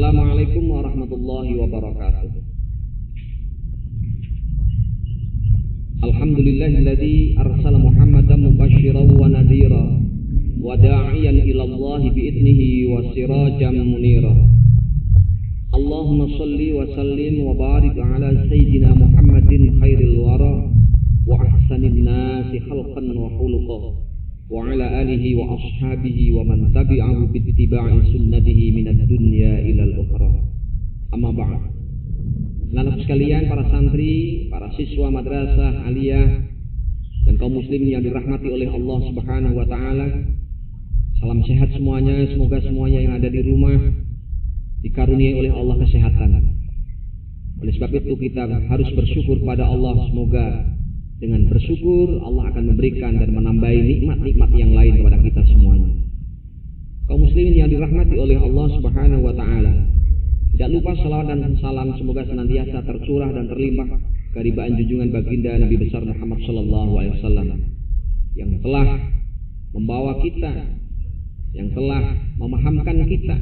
Assalamualaikum warahmatullahi wabarakatuh. Alhamdulillahilladzi arsala Muhammadan mubasysyiran wa nadhira wa da'iyan ila Allah bi'idnihi wa sirajan munira. Allahumma shalli wa sallim wa barik ala sayyidina Muhammadin khairil wara wa ahsanin nasi khalqan wa khuluqan wa ala alihi wa ashabihi wa man tabi'ahu bittiba'i sunnatihi minad dunya ilal ukhra. Amma ba'd. Anak sekalian, para santri, para siswa madrasah aliyah dan kaum muslimin yang dirahmati oleh Allah Subhanahu wa taala. Salam sehat semuanya, semoga semuanya yang ada di rumah dikaruniai oleh Allah kesehatan. Oleh sebab itu kita harus bersyukur pada Allah. Semoga dengan bersyukur Allah akan memberikan dan menambahi nikmat-nikmat yang lain kepada kita semuanya. Kaum muslimin yang dirahmati oleh Allah Subhanahu wa taala. Tidak lupa salawat dan salam semoga senantiasa tercurah dan terlimpah keharibaan junjungan baginda Nabi besar Muhammad sallallahu alaihi wasallam yang telah membawa kita, yang telah memahamkan kita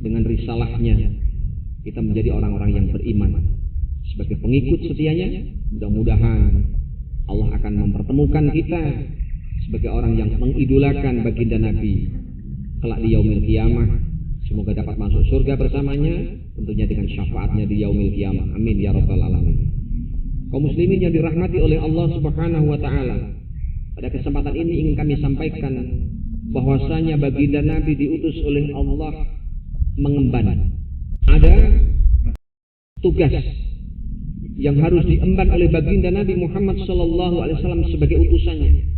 dengan risalahnya. Kita menjadi orang-orang yang beriman. Sebagai pengikut setianya, mudah-mudahan Allah akan mempertemukan kita sebagai orang yang mengidolakan baginda Nabi kelak di yaumil qiyamah. Semoga dapat masuk surga bersamanya, tentunya dengan syafaatnya di yaumil qiyamah. Amin ya rabbal alamin. Kaum muslimin yang dirahmati oleh Allah Subhanahu wa taala. Pada kesempatan ini ingin kami sampaikan bahwasanya baginda Nabi diutus oleh Allah mengemban. Ada tugas yang harus diemban oleh baginda Nabi Muhammad sallallahu alaihi wasallam sebagai utusannya.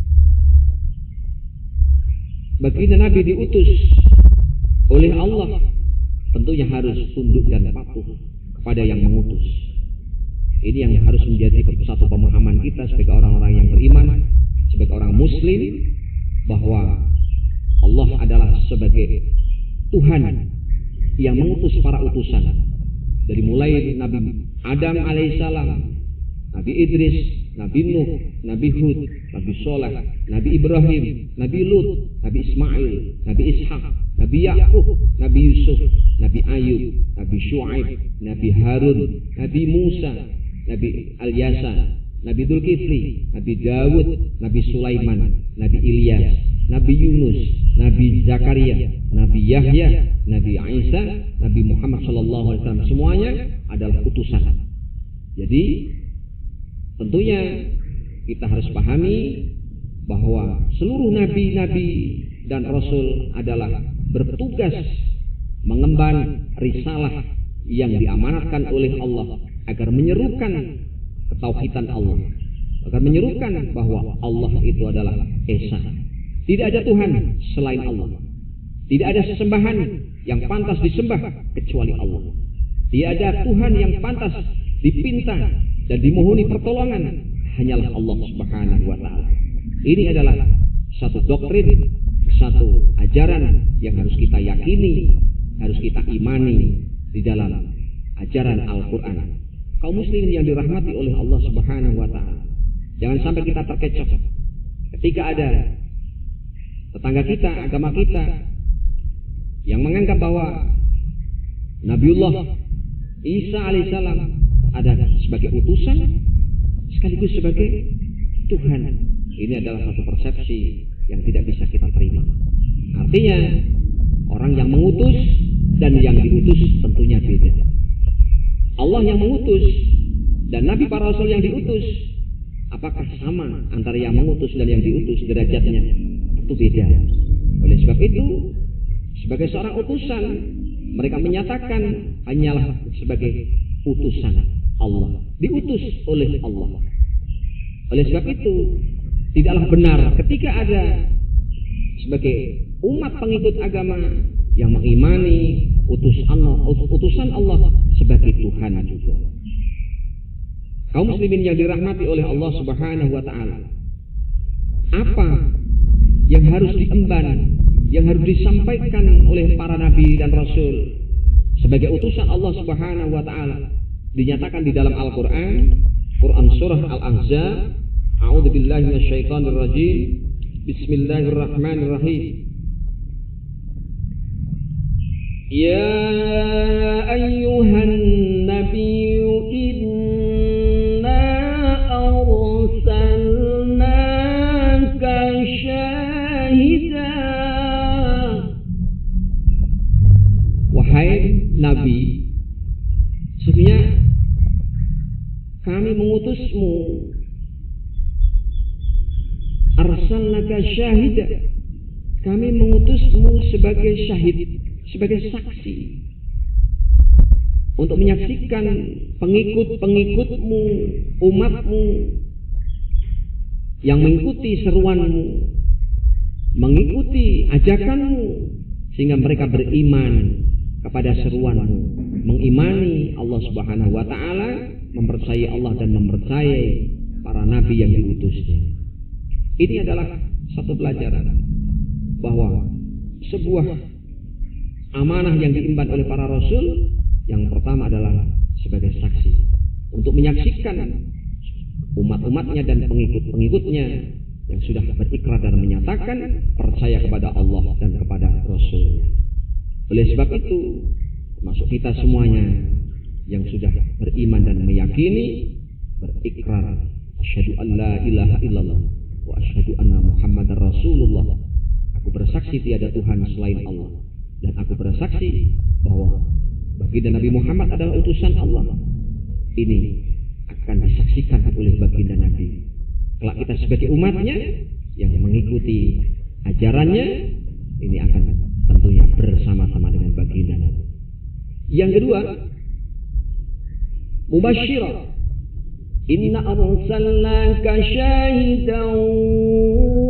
Baginda Nabi diutus oleh Allah, tentunya harus tunduk dan patuh kepada yang mengutus. Ini yang harus menjadi satu pemahaman kita sebagai orang-orang yang beriman, sebagai orang muslim, bahwa Allah adalah sebagai Tuhan yang mengutus para utusan. Dari mulai Nabi Adam alaihissalam, Nabi Idris, Nabi Nuh, Nabi Hud, Nabi Shalih, Nabi Ibrahim, Nabi Lut, Nabi Ismail, Nabi Ishaq, Nabi Yaqub, Nabi Yusuf, Nabi Ayub, Nabi Shu'aib, Nabi Harun, Nabi Musa, Nabi Al-Yasa, Nabi Dzulkifli, Nabi Dawud, Nabi Sulaiman, Nabi Ilyas, Nabi Yunus, Nabi Zakaria, Nabi Yahya, Nabi Isa, Nabi Muhammad sallallahu alaihi wasallam, semuanya adalah utusan. Jadi tentunya kita harus pahami bahwa seluruh nabi-nabi dan rasul adalah bertugas mengemban risalah yang diamanatkan oleh Allah agar menyerukan ketauhidan Allah, agar menyerukan bahwa Allah itu adalah Esa. Tidak ada Tuhan selain Allah. Tidak ada sesembahan yang pantas disembah kecuali Allah. Tidak ada Tuhan yang pantas dipinta dan dimohoni pertolongan, hanyalah Allah Subhanahu wa taala. Ini adalah satu doktrin, satu ajaran yang harus kita yakini, harus kita imani di dalam ajaran Al-Qur'an. Kaum muslimin yang dirahmati oleh Allah Subhanahu wa taala, jangan sampai kita terkecoh ketika ada tetangga kita, agama kita yang menganggap bahwa Nabiullah Isa alaihissalam ada sebagai utusan sekaligus sebagai Tuhan. Ini adalah satu persepsi yang tidak bisa kita terima. Artinya orang yang mengutus dan yang diutus tentunya beda. Allah yang mengutus dan Nabi para Rasul yang diutus, apakah sama antara yang mengutus dan yang diutus derajatnya? Tentu beda. Oleh sebab itu, sebagai seorang utusan, mereka menyatakan hanyalah sebagai utusan Allah, diutus oleh Allah. Oleh sebab itu, tidaklah benar ketika ada sebagai umat pengikut agama yang mengimani utusan Allah sebagai Tuhan juga. Kaum muslimin yang dirahmati oleh Allah Subhanahu wa taala, apa yang harus diemban, yang harus disampaikan oleh para nabi dan rasul sebagai utusan Allah Subhanahu wa taala dinyatakan di dalam Al-Qur'an, Quran surah Al-Ahzab. A'udzubillahi minasyaitonirrajim. Bismillahirrahmanirrahim. Ya ayyuhan nabiyyu inna arsalnaka syahidan. Wahai Nabi, sesungguhnya kami mengutusmu, arsalnaka syahidan, kami mengutusmu sebagai syahid, sebagai saksi, untuk menyaksikan pengikut-pengikutmu, umatmu yang mengikuti seruanmu, mengikuti ajakanmu, sehingga mereka beriman kepada seruanmu, mengimani Allah Subhanahu wa ta'ala, mempercayai Allah dan mempercayai para nabi yang diutusnya. Ini adalah satu pelajaran bahwa sebuah amanah yang diemban oleh para rasul, yang pertama adalah sebagai saksi untuk menyaksikan umat-umatnya dan pengikut-pengikutnya yang sudah berikrar dan menyatakan percaya kepada Allah dan kepada Rasulnya. Oleh sebab itu, termasuk kita semuanya yang sudah beriman dan meyakini, berikrar asyhadu an la ilaha illallah wa asyhadu anna Muhammadar Rasulullah, aku bersaksi tiada Tuhan selain Allah, dan aku bersaksi bahwa baginda Nabi Muhammad adalah utusan Allah. Ini akan disaksikan oleh baginda Nabi. Kalau kita sebagai umatnya yang mengikuti ajarannya, ini akan tentunya bersama-sama dengan baginda Nabi. Yang kedua, mubasysyirah. Inna arsalnaka syahidan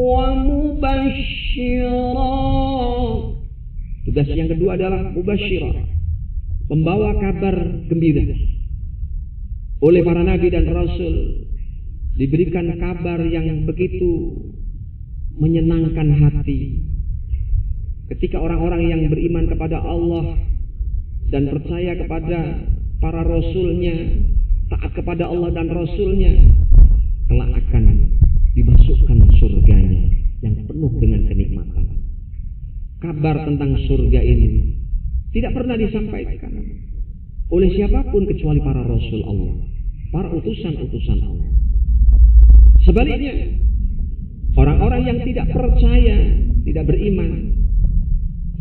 wa mubasysyiran. Tugas yang kedua adalah mubasysyirah, membawa kabar gembira. Oleh para nabi dan rasul diberikan kabar yang begitu menyenangkan hati. Ketika orang-orang yang beriman kepada Allah dan percaya kepada para rasulnya, taat kepada Allah dan rasulnya, kelak akan dimasukkan surganya yang penuh dengan kenikmatan. Kabar tentang surga ini tidak pernah disampaikan oleh siapapun kecuali para rasul Allah, para utusan-utusan Allah. Sebaliknya, orang-orang yang tidak percaya, tidak beriman,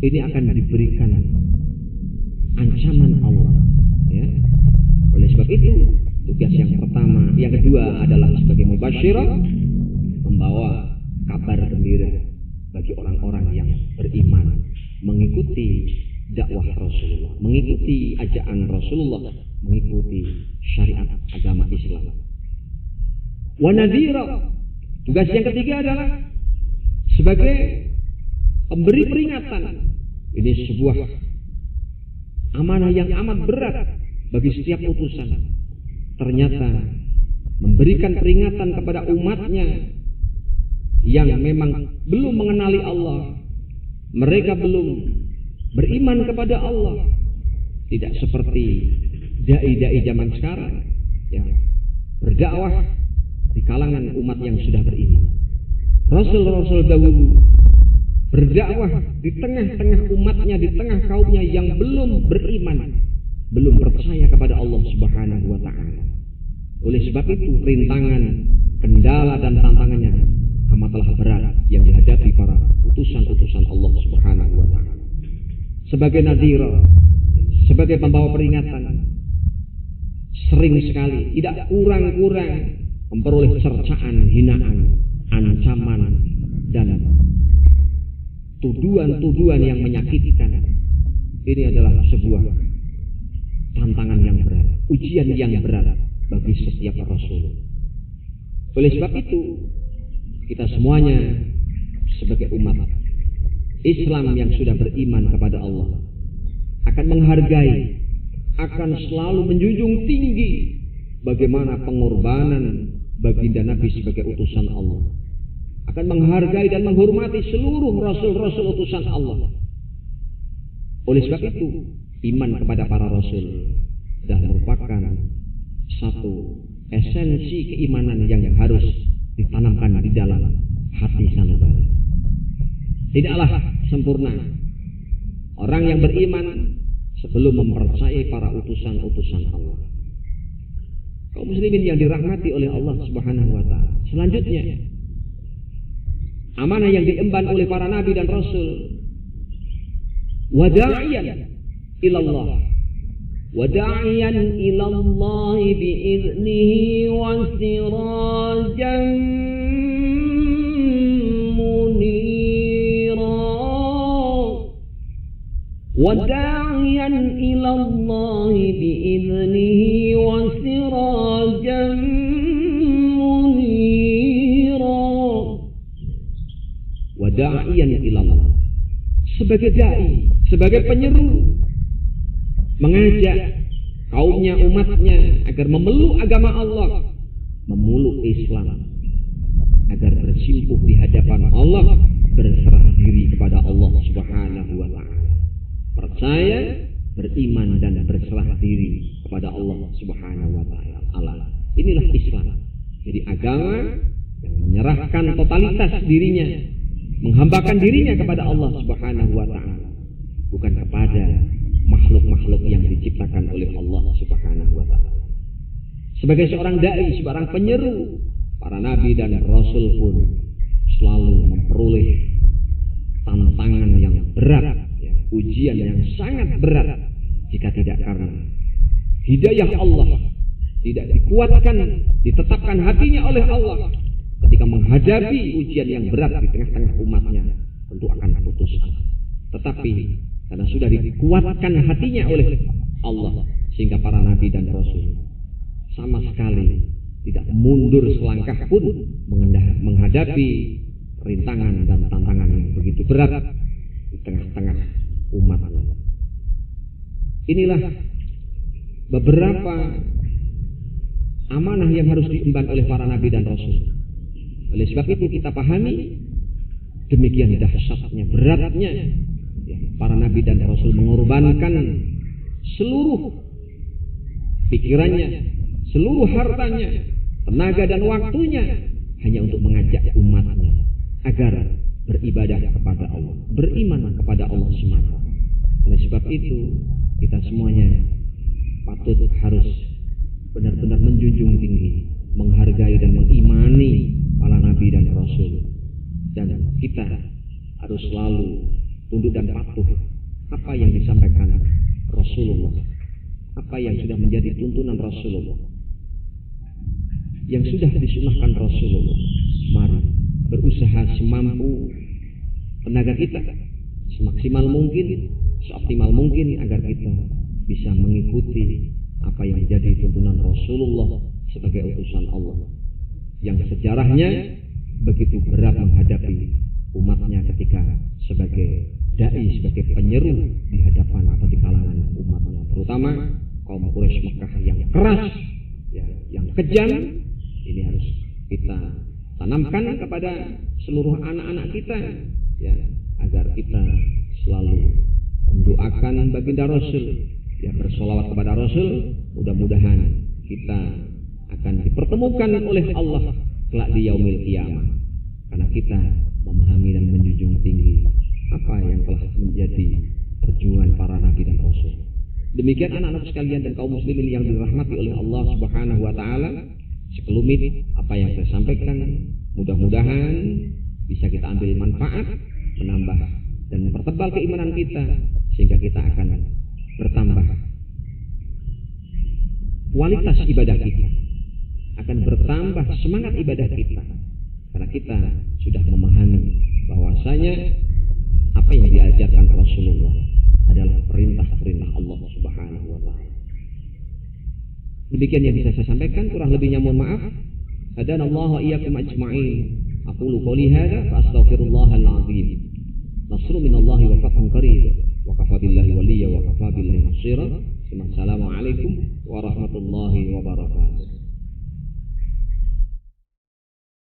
ini akan diberikan ancaman Allah, ya. Oleh sebab itu, tugas yang pertama, yang kedua adalah sebagai mubasysyirah, membawa kabar gembira bagi orang-orang yang beriman, mengikuti dakwah Rasulullah, mengikuti ajakan Rasulullah, mengikuti syariat agama Islam. Wa nadhira, tugas yang ketiga adalah sebagai pemberi peringatan. Ini sebuah amanah yang amat berat bagi setiap utusan. Ternyata memberikan peringatan kepada umatnya yang memang belum mengenali Allah, mereka belum beriman kepada Allah, tidak seperti dai-dai zaman sekarang, ya, berdakwah di kalangan umat yang sudah beriman. Rasul-rasul dahulu berdakwah di tengah-tengah umatnya, di tengah kaumnya yang belum beriman, belum percaya kepada Allah Subhanahu wa ta'ala. Oleh sebab itu, rintangan, kendala dan tantangannya amatlah berat yang dihadapi para utusan-utusan Allah Subhanahu wa ta'ala. Sebagai nadhira, sebagai pembawa peringatan, sering sekali tidak kurang-kurang memperoleh cercaan, hinaan, ancaman, dan tuduhan-tuduhan yang menyakitkan. Ini adalah sebuah tantangan yang berat, ujian yang berat bagi setiap rasul. Oleh sebab itu, kita semuanya sebagai umat Islam yang sudah beriman kepada Allah akan menghargai, akan selalu menjunjung tinggi bagaimana pengorbanan baginda Nabi sebagai utusan Allah, akan menghargai dan menghormati seluruh rasul-rasul utusan Allah. Oleh sebab itu, iman kepada para rasul adalah merupakan satu esensi keimanan yang harus ditanamkan di dalam hati sanubari. Tidaklah sempurna orang yang beriman sebelum mempercayai para utusan-utusan Allah. Kaum muslimin yang dirahmati oleh Allah Subhanahu wa taala. Selanjutnya, amanah yang diemban oleh para nabi dan rasul. Wada'iyan ilallah. Wada'iyan ilallah bi'iznihi wa sirajan munira. Wada'iyan ilallah bi'iznihi wa sirajan munira. Wada'iyan ilallah. Sebagai da'i, sebagai penyeru, mengajak kaumnya, umatnya agar memeluk agama Allah, memeluk Islam, agar bersimpuh di hadapan Allah, berserah diri kepada Allah Subhanahu wa taala. Percaya, beriman dan berserah diri kepada Allah Subhanahu wa taala. Inilah Islam. Jadi agama yang menyerahkan totalitas dirinya, menghambakan dirinya kepada Allah Subhanahu wa taala, bukan kepada makhluk-makhluk yang diciptakan oleh Allah Subhanahu wa taala. Sebagai seorang dai, seorang penyeru, para nabi dan rasul pun selalu memperoleh tantangan yang berat, ujian yang sangat berat, jika tidak karena hidayah Allah tidak dikuatkan, ditetapkan hatinya oleh Allah. Ketika menghadapi ujian yang berat di tengah-tengah umatnya, tentu akan putus asa. Tetapi karena sudah dikuatkan hatinya oleh Allah, sehingga para nabi dan rasul sama sekali tidak mundur selangkah pun menghadapi rintangan dan tantangan yang begitu berat di tengah-tengah umatnya. Inilah beberapa amanah yang harus diemban oleh para nabi dan rasul. Oleh sebab itu kita pahami demikian dahsyatnya, beratnya para nabi dan rasul mengorbankan seluruh pikirannya, seluruh hartanya, tenaga dan waktunya hanya untuk mengajak umatnya agar beribadah kepada Allah, beriman kepada Allah semata. Oleh sebab itu kita semuanya patut harus benar-benar menjunjung tinggi, menghargai dan mengimani para nabi dan rasul, dan kita harus selalu tunduk dan patuh apa yang disampaikan Rasulullah, apa yang sudah menjadi tuntunan Rasulullah, yang sudah disunahkan Rasulullah. Mari berusaha semampu tenaga kita, semaksimal mungkin, seoptimal mungkin, agar kita bisa mengikuti apa yang menjadi tuntunan Rasulullah sebagai utusan Allah, yang sejarahnya begitu berat menghadapi umatnya ketika sebagai dai, sebagai penyeru di hadapan atau di kalangan umatnya, terutama kaum Quraisy Mekah yang keras, yang kejam. Ini harus kita tanamkan kepada seluruh anak-anak kita, agar kita selalu mendoakan baginda Rasul, bersolawat kepada Rasul. Mudah-mudahan kita akan dipertemukan oleh Allah kelak di yaumil qiyamah, karena kita memahami dan menjunjung tinggi apa yang telah menjadi perjuangan para nabi dan rasul. Demikian anak-anak sekalian dan kaum muslimin yang dirahmati oleh Allah Subhanahu wa taala, sekelumit apa yang saya sampaikan, mudah-mudahan bisa kita ambil manfaat, menambah dan mempertebal keimanan kita, sehingga kita akan bertambah kualitas ibadah kita, akan bertambah semangat ibadah kita, karena kita sudah memahami bahwasanya apa yang diajarkan Rasulullah adalah perintah-perintah Allah Subhanahu wa taala. Demikian yang bisa saya sampaikan, kurang lebihnya mohon maaf. Hadanallahu wa iyyakum ajma'in. Aqulu qouli hadza fa astaghfirullahal azim. Nasrun minallahi wa fathun qarib. Wa kafa billahi waliyya wa kafa billahi nasira. Assalamualaikum warahmatullahi wabarakatuh.